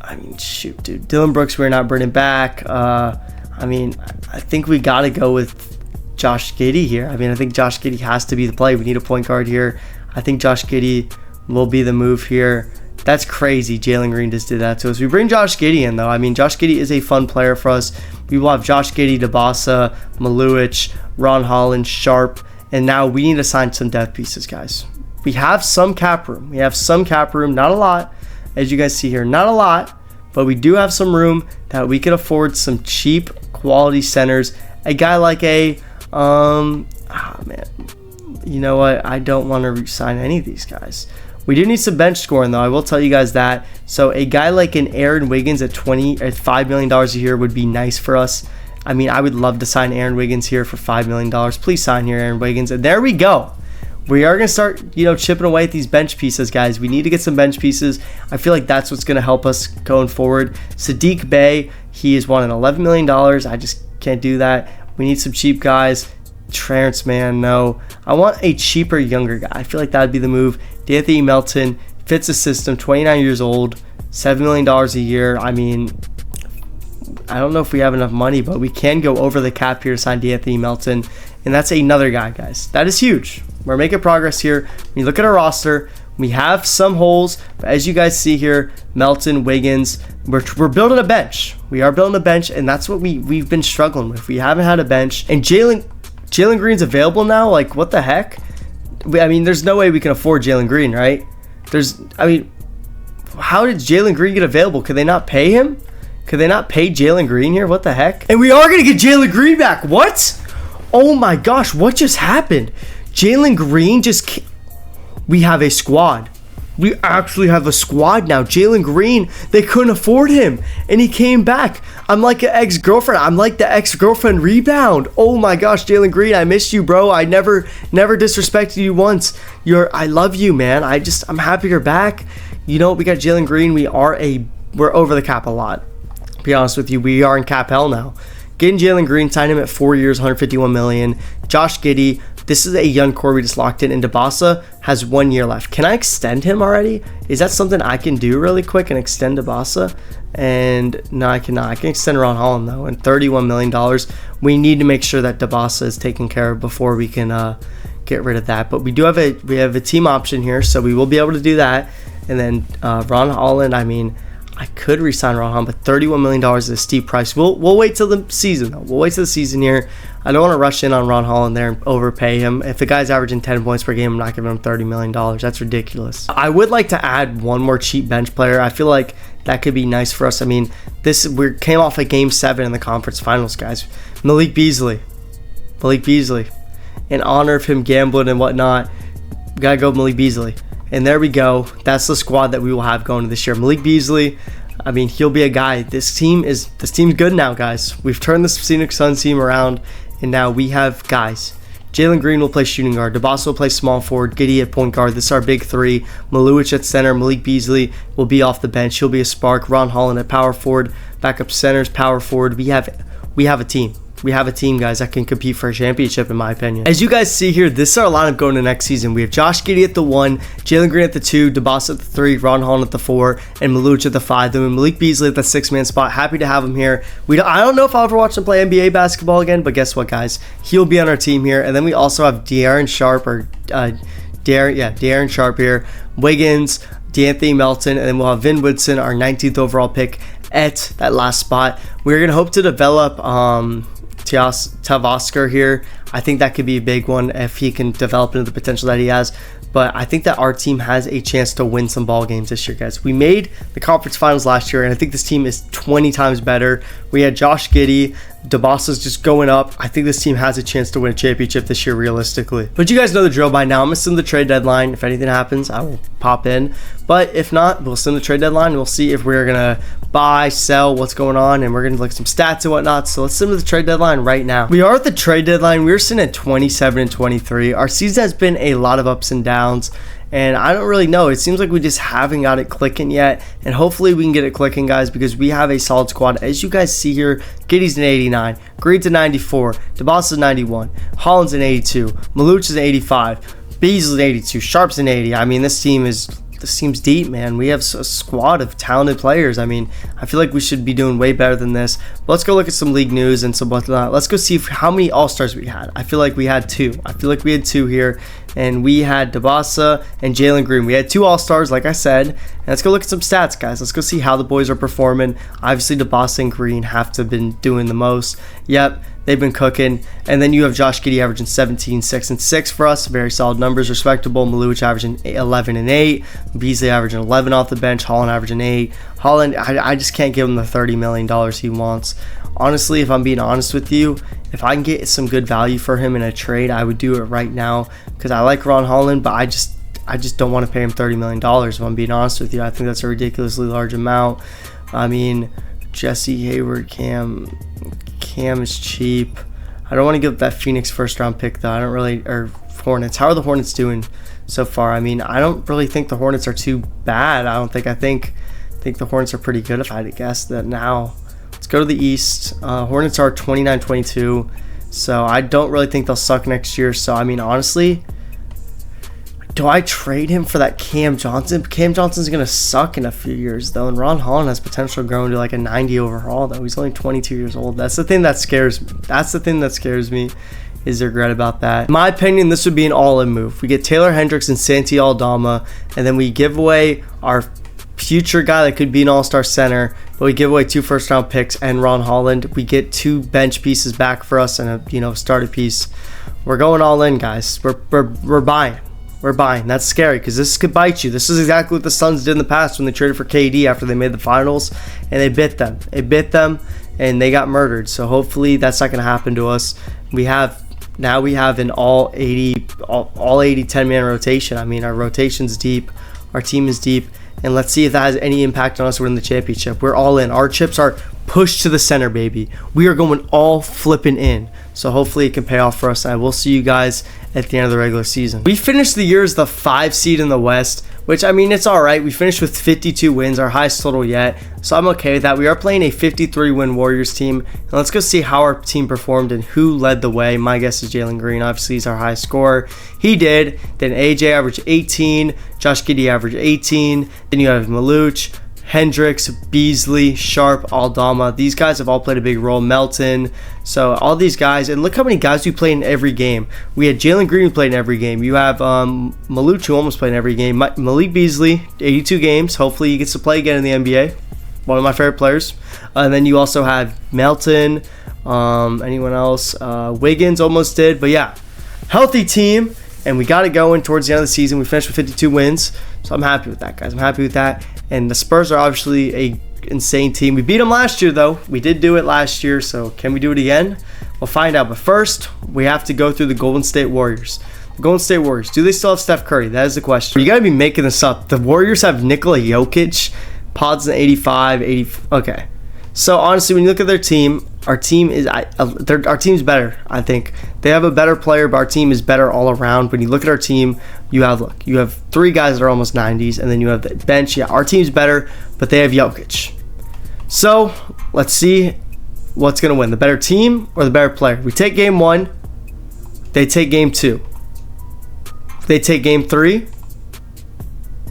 I mean, shoot, dude. Dylan Brooks, we're not bringing back. I mean, I think we got to go with Josh Giddey here. I mean, I think Josh Giddey has to be the play. We need a point guard here. I think Josh Giddey will be the move here. That's crazy. Jalen Green just did that to us. We bring Josh Giddey in, though. I mean, Josh Giddey is a fun player for us. We will have Josh Giddey, Dabasa, Maluich, Ron Holland, Sharp, and now we need to sign some depth pieces, guys. We have some cap room. Not a lot, as you guys see here. Not a lot, but we do have some room that we can afford some cheap quality centers. A guy like man, you know what? I don't want to re-sign any of these guys. We do need some bench scoring, though. I will tell you guys that. So a guy like an Aaron Wiggins at $5 million a year would be nice for us. I mean, I would love to sign Aaron Wiggins here for $5 million. Please sign here, Aaron Wiggins. And there we go. We are going to start, chipping away at these bench pieces, guys. We need to get some bench pieces. I feel like that's what's going to help us going forward. Sadiq Bey, he is wanting $11 million. I just can't do that. We need some cheap guys. Terrence Mann, no. I want a cheaper, younger guy. I feel like that would be the move. D'Anthony Melton fits the system, 29 years old, $7 million a year. I mean, I don't know if we have enough money, but we can go over the cap here to sign D'Anthony Melton. And that's another guy, guys. That is huge. We're making progress here. When you look at our roster, we have some holes, but as you guys see here, Melton, Wiggins, we're building a bench. We are building a bench, and that's what we've been struggling with. We haven't had a bench. And Jalen Green's available now? Like, what the heck? I mean, there's no way we can afford Jalen Green, right? How did Jalen Green get available? Could they not pay him? Could they not pay Jalen Green here? What the heck? And we are going to get Jalen Green back. What? Oh my gosh, what just happened? Jalen Green we have a squad. We actually have a squad now. Jalen Green, they couldn't afford him, and he came back. I'm like an ex-girlfriend. I'm like the ex-girlfriend rebound. Oh my gosh, Jalen Green, I missed you, bro. I never disrespected you once. I love you, man. I'm happy you're back. We got Jalen Green. We're over the cap a lot. To be honest with you, we are in cap hell now. Getting Jalen Green, signed him at 4 years, $151 million. Josh Giddey, this is a young core we just locked in. And Dabasa has 1 year left. Can I extend him already? Is that something I can do really quick and extend Dabasa? And no, I cannot. I can extend Ron Holland, though, and $31 million. We need to make sure that Dabasa is taken care of before we can get rid of that. But we have a team option here, so we will be able to do that. And then Ron Holland, I mean, I could re-sign Ron Holland, but $31 million is a steep price. We'll wait till the season, though. We'll wait till the season here. I don't want to rush in on Ron Holland there and overpay him. If the guy's averaging 10 points per game, I'm not giving him $30 million. That's ridiculous. I would like to add one more cheap bench player. I feel like that could be nice for us. I mean, we came off a Game 7 in the conference finals, guys. Malik Beasley. In honor of him gambling and whatnot, we got to go Malik Beasley. And there we go. That's the squad that we will have going to this year. Malik Beasley, I mean, he'll be a guy. This team's good now, guys. We've turned this Phoenix Suns team around, and now we have guys. Jalen Green will play shooting guard. Dabasa will play small forward. Giddey at point guard. This is our big three. Maluich at center. Malik Beasley will be off the bench. He'll be a spark. Ron Holland at power forward. Backup centers, power forward. We have a team. We have a team, guys, that can compete for a championship, in my opinion. As you guys see here, this is our lineup going to next season. We have Josh Giddey at the 1, Jalen Green at the 2, Dabasa at the 3, Ron Holland at the 4, and Maluich at the 5. Then Malik Beasley at the 6-man spot. Happy to have him here. I don't know if I'll ever watch him play NBA basketball again, but guess what, guys? He'll be on our team here. And then we also have De'Aaron Sharp here, Wiggins, D'Anthony Melton, and then we'll have Vin Woodson, our 19th overall pick, at that last spot. We're going to hope to develop Tavaskar here. I think that could be a big one if he can develop into the potential that he has. but I think that our team has a chance to win some ball games this year, guys. We made the conference finals last year, and I think this team is 20 times better. We had Josh Giddey. Dabassa's just going up. I think this team has a chance to win a championship this year realistically. But you guys know the drill by now. I'm going to send the trade deadline. If anything happens, I will pop in. But if not, we'll send the trade deadline and we'll see if we're going to buy, sell, what's going on, and we're going to look at some stats and whatnot. So let's send to the trade deadline right now. We are at the trade deadline. We're sitting at 27 and 23. Our season has been a lot of ups and downs. And I don't really know. It seems like we just haven't got it clicking yet. And hopefully we can get it clicking, guys, because we have a solid squad. As you guys see here, Giddey's an 89, Green's a 94, Dabassa's a 91, Holland's an 82, Maluch is an 85, Beasley's an 82, Sharp's an 80. I mean, this team's deep, man. We have a squad of talented players. I mean, I feel like we should be doing way better than this. But let's go look at some league news and some whatnot. Let's go see how many All-Stars we had. I feel like we had two. I feel like we had two here. And we had Dabassa and Jalen Green. We had two All-Stars, like I said. And let's go look at some stats, guys. Let's go see how the boys are performing. Obviously, Dabassa and Green have to have been doing the most. Yep, they've been cooking. And then you have Josh Giddey averaging 17, 6, and 6 for us. Very solid numbers, respectable. Maluch averaging 11 and 8. Beasley averaging 11 off the bench. Holland averaging 8. Holland, I just can't give him the $30 million he wants. Honestly, if I'm being honest with you, if I can get some good value for him in a trade, I would do it right now because I like Ron Holland, but I just don't want to pay him $30 million if I'm being honest with you. I think that's a ridiculously large amount. I mean, Jesse Hayward, Cam is cheap. I don't want to give up that Phoenix first round pick though. I don't really, or Hornets. How are the Hornets doing so far? I mean, I don't really think the Hornets are too bad. I think the Hornets are pretty good if I had to guess that now. Let's go to the East. Hornets are 29-22, so I don't really think they'll suck next year. So, I mean, honestly, do I trade him for that Cam Johnson? Cam Johnson's going to suck in a few years, though, and Ron Holland has potential growing to like a 90 overall, though. He's only 22 years old. That's the thing that scares me. Is the regret about that. In my opinion, this would be an all-in move. We get Taylor Hendricks and Santi Aldama, and then we give away our future guy that could be an all-star center, but we give away 2 first-round picks and Ron Holland. We get 2 bench pieces back for us and a starter piece. We're going all in, guys. We're buying. We're buying. That's scary because this could bite you. This is exactly what the Suns did in the past when they traded for KD after they made the finals, and they bit them. It bit them, and they got murdered. So hopefully that's not going to happen to us. We have an all 80 10-man rotation. I mean, our rotation's deep. Our team is deep. And let's see if that has any impact on us winning the championship. We're all in. Our chips are pushed to the center, baby. We are going all flipping in. So hopefully it can pay off for us. And I will see you guys at the end of the regular season. We finished the year as the 5 seed in the West, which, I mean, it's all right. We finished with 52 wins, our highest total yet. So I'm okay with that. We are playing a 53-win Warriors team. And let's go see how our team performed and who led the way. My guess is Jalen Green. Obviously, he's our highest scorer. He did. Then AJ averaged 18. Josh Giddey averaged 18. Then you have Maluch, Hendricks, Beasley, Sharp, Aldama. These guys have all played a big role. Melton. So all these guys, and look how many guys we played in every game. We had Jalen Green who played in every game. You have Maluch who almost played in every game. Malik Beasley, 82 games. Hopefully he gets to play again in the NBA. One of my favorite players. And then you also have Melton. Anyone else? Wiggins almost did. But yeah, healthy team. And we got it going towards the end of the season. We finished with 52 wins. So I'm happy with that, guys. I'm happy with that. And the Spurs are obviously a insane team. We beat them last year, though. We did do it last year. So can we do it again? We'll find out. But first, we have to go through the Golden State Warriors. The Golden State Warriors. Do they still have Steph Curry? That is the question. You got to be making this up. The Warriors have Nikola Jokic. Pod's an 85, 80. Okay. So honestly, when you look at their team, our team's better. I think they have a better player, but our team is better all around. When you look at our team, you have 3 guys that are almost 90s, and then you have the bench. Yeah, our team's better, but they have Jokic. So let's see what's gonna win: the better team or the better player. We take game 1, they take game 2. They take game 3.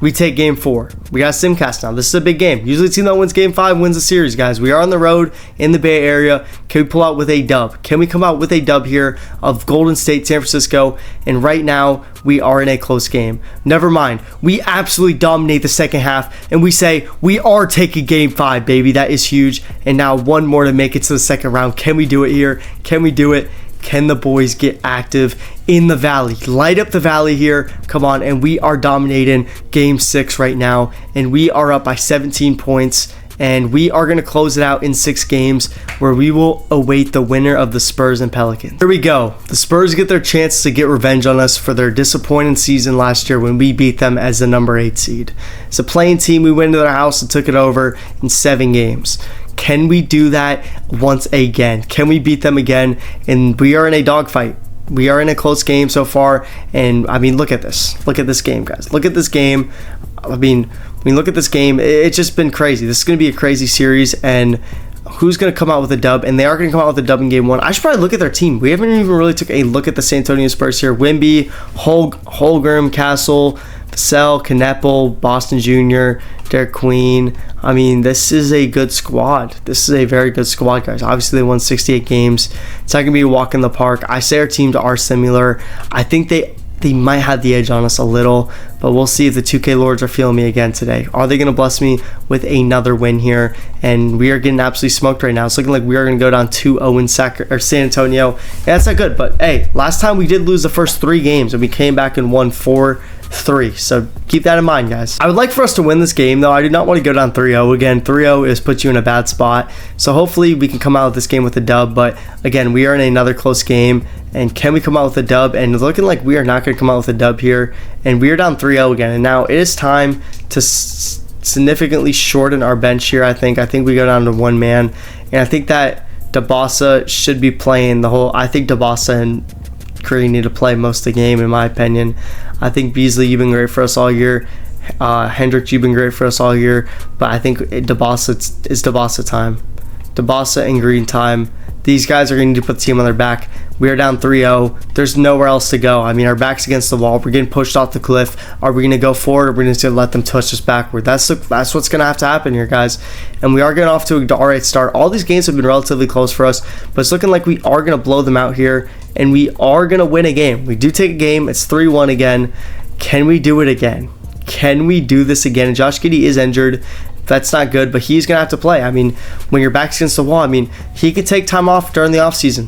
We take game 4. We got Simcast now. This is a big game. Usually the team that wins game 5 wins the series, guys. We are on the road in the Bay Area. Can we pull out with a dub? Can we come out with a dub here of Golden State, San Francisco? And right now, we are in a close game. Never mind. We absolutely dominate the second half, and we say we are taking game 5, baby. That is huge. And now one more to make it to the second round. Can we do it here? Can we do it? Can the boys get active in the Valley? Light up the Valley here. Come on. And we are dominating game 6 right now. And we are up by 17 points. And we are going to close it out in 6 games where we will await the winner of the Spurs and Pelicans. Here we go. The Spurs get their chance to get revenge on us for their disappointing season last year when we beat them as the number 8 seed. It's a playing team. We went into their house and took it over in 7 games. Can we do that once again? Can we beat them again? And we are in a dogfight. We are in a close game so far. And I mean, look at this. Look at this game, guys. Look at this game. I mean, look at this game. It's just been crazy. This is going to be a crazy series, and who's going to come out with a dub? And they are going to come out with a dub in game 1. I should probably look at their team. We haven't even really took a look at the San Antonio Spurs here. Wimby, Holmgren, Castle, Vassell, Knepel, Boston Jr., Derek Queen. I mean, this is a good squad. This is a very good squad, guys. Obviously, they won 68 games. It's not going to be a walk in the park. I say our teams are similar. I think they might have the edge on us a little, but we'll see if the 2K Lords are feeling me again today. Are they going to bless me with another win here? And we are getting absolutely smoked right now. It's looking like we are going to go down 2-0 in San Antonio. Yeah, that's not good, but hey, last time we did lose the first 3 games, and we came back and won 4-3. So keep that in mind, guys. I would like for us to win this game, though. I do not want to go down 3-0. Again, 3-0 is puts you in a bad spot. So hopefully we can come out of this game with a dub. But again, we are in another close game. And can we come out with a dub? And it's looking like we are not going to come out with a dub here. And we are down 3-0 again. And now it is time to significantly shorten our bench here, I think. I think we go down to 1 man. And I think that Dabasa should be playing the whole... I think Dabasa and Curry need to play most of the game, in my opinion. I think Beasley, you've been great for us all year. Hendrick, you've been great for us all year. But I think Dabasa, it's Dabasa time. Dabasa and Green time. These guys are going to need to put the team on their back. We are down 3-0. There's nowhere else to go. I mean, our back's against the wall. We're getting pushed off the cliff. Are we going to go forward, or are we going to let them touch us backward? That's what's going to have to happen here, guys. And we are getting off to an alright start. All these games have been relatively close for us, but it's looking like we are going to blow them out here, and we are going to win a game. We do take a game. It's 3-1 again. Can we do it again? Can we do this again? And Josh Giddey is injured. That's not good, but he's going to have to play. I mean, when your back's against the wall, I mean, he could take time off during the offseason.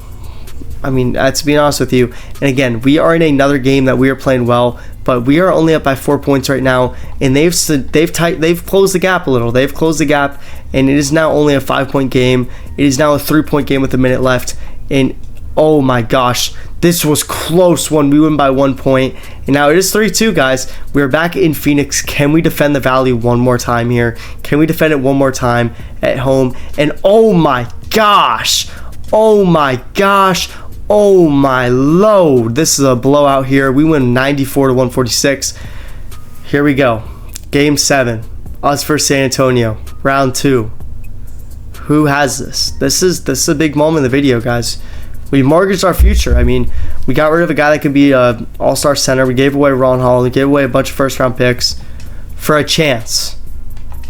I mean, to be honest with you. And again, we are in another game that we are playing well, but we are only up by 4 points right now, and they've closed the gap a little. They've closed the gap, and it is now only a 5-point game. It is now a 3-point game with a minute left, and oh my gosh, this was close when we win by 1 point. And now it is 3-2, guys. We're back in Phoenix. Can we defend the Valley one more time here? Can we defend it one more time at home? And oh my gosh, oh my gosh, oh my lord, this is a blowout here. We win 94-146. Here we go. Game 7. Us versus San Antonio. Round 2. Who has this? This is a big moment in the video, guys. We mortgaged our future. I mean, we got rid of a guy that could be an all-star center. We gave away Ron Hall. We gave away a bunch of first-round picks for a chance.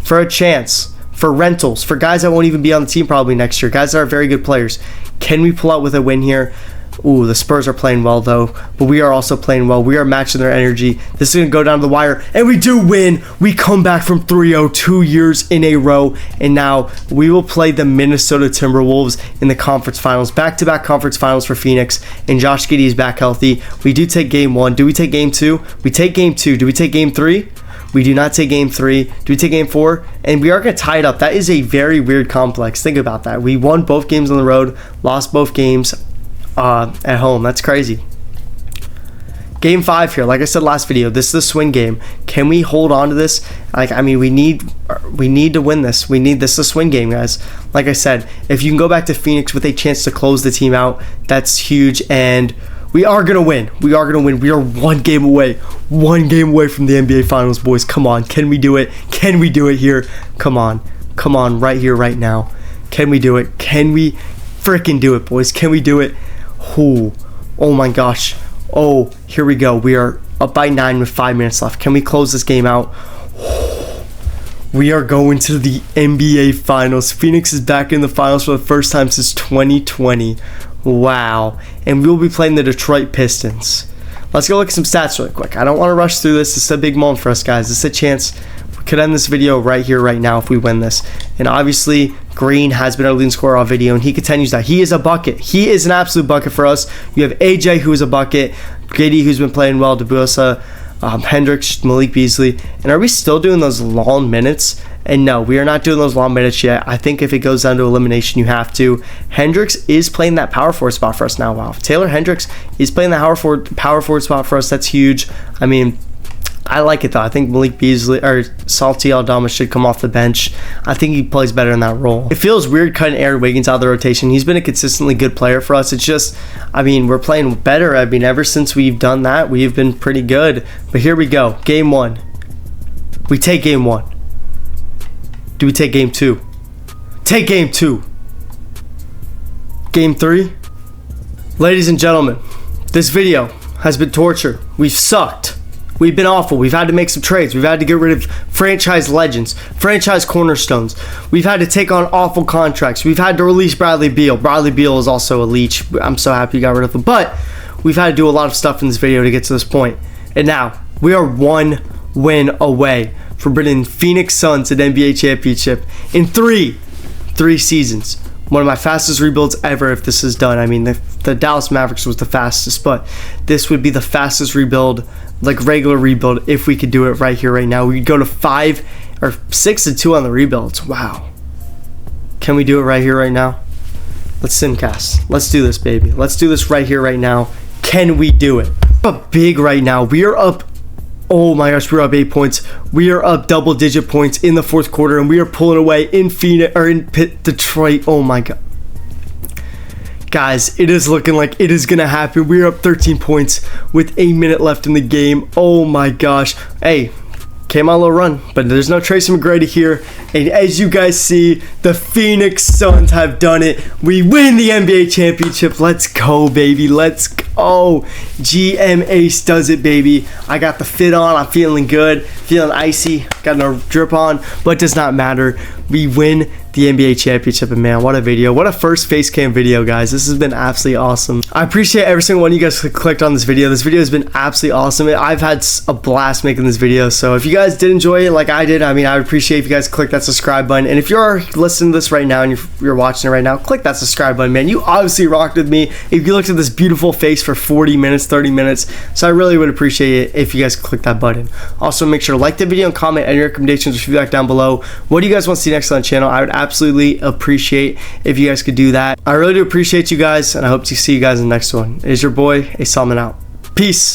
For a chance. For rentals. For guys that won't even be on the team probably next year. Guys that are very good players. Can we pull out with a win here? Ooh, the Spurs are playing well, though. But we are also playing well. We are matching their energy. This is going to go down to the wire. And we do win. We come back from 3-0 2 years in a row. And now we will play the Minnesota Timberwolves in the conference finals. Back-to-back conference finals for Phoenix. And Josh Giddey is back healthy. We do take game 1. Do we take game 2? We take game 2. Do we take game 3? We do not take game 3. Do we take game 4? And we are going to tie it up. That is a very weird complex. Think about that. We won both games on the road. Lost both games at home. That's crazy. Game 5 here. Like I said last video, this is the swing game. Can we hold on to this? Like, I mean, we need to win this. This is a swing game, guys. Like I said, if you can go back to Phoenix with a chance to close the team out, that's huge. And we are going to win. We are going to win. We are 1 game away. 1 game away from the NBA Finals, boys. Come on. Can we do it? Can we do it here? Come on. Come on. Right here, right now. Can we do it? Can we freaking do it, boys? Can we do it? Oh my gosh. Oh, here we go. We are up by 9 with 5 minutes left. Can we close this game out? We are going to the NBA Finals. Phoenix is back in the finals for the first time since 2020. Wow. And we will be playing the Detroit Pistons. Let's go look at some stats really quick. I don't want to rush through this. This is a big moment for us, guys. This is a chance we could end this video right here, right now if we win this. And obviously, Green has been our leading scorer all video, and he continues that. He is a bucket. He is an absolute bucket for us. You have AJ, who is a bucket, Giddy, who's been playing well, Debusa, Hendricks, Malik Beasley. And are we still doing those long minutes? And no, we are not doing those long minutes yet. I think if it goes down to elimination, you have to. Hendricks is playing that power forward spot for us now. Wow. Taylor Hendricks is playing the power forward spot for us. That's huge. I mean, I like it though. I think Malik Beasley or Salty Aldama should come off the bench. I think he plays better in that role. It feels weird cutting Aaron Wiggins out of the rotation. He's been a consistently good player for us. It's just, I mean, we're playing better. I mean, ever since we've done that, we've been pretty good. But here we go. Game 1. We take game 1. Do we take game 2? Take game 2. Game 3. Ladies and gentlemen, this video has been torture. We've sucked. We've been awful. We've had to make some trades. We've had to get rid of franchise legends, franchise cornerstones. We've had to take on awful contracts. We've had to release Bradley Beal. Bradley Beal is also a leech. I'm so happy you got rid of him. But we've had to do a lot of stuff in this video to get to this point. And now, we are 1 win away from bringing Phoenix Suns an NBA championship in three seasons. One of my fastest rebuilds ever if this is done. I mean, the Dallas Mavericks was the fastest, but this would be the fastest rebuild, like regular rebuild, if we could do it right here, right now. We'd go to 5 or 6-2 on the rebuilds. Wow. Can we do it right here, right now? Let's simcast. Let's do this, baby. Let's do this right here, right now. Can we do it? But big right now. We are up. Oh my gosh, we're up 8 points. We are up double-digit points in the fourth quarter, and we are pulling away in Phoenix or in Detroit. Oh my god. Guys, it is looking like it is going to happen. We're up 13 points with 1 minute left in the game. Oh my gosh. Hey, came on a little run, but there's no Tracy McGrady here. And as you guys see, the Phoenix Suns have done it. We win the NBA championship. Let's go, baby. Let's go. GM Ace does it, baby. I got the fit on. I'm feeling good. Feeling icy. Got no drip on, but it does not matter. We win the NBA championship, and man, what a video. What a first face cam video, guys. This has been absolutely awesome. I appreciate every single one of you guys who clicked on this video. This video has been absolutely awesome. I've had a blast making this video, so if you guys did enjoy it like I did, I mean, I would appreciate if you guys click that subscribe button. And if you're listening to this right now and you're watching it right now, click that subscribe button, man. You obviously rocked with me if you looked at this beautiful face for 40 minutes, 30 minutes. So I really would appreciate it if you guys click that button. Also, make sure to like the video and comment any recommendations or feedback down below. What do you guys want to see next on the channel? I would absolutely appreciate if you guys could do that. I really do appreciate you guys, and I hope to see you guys in the next one. It is your boy, A Salmon out. Peace.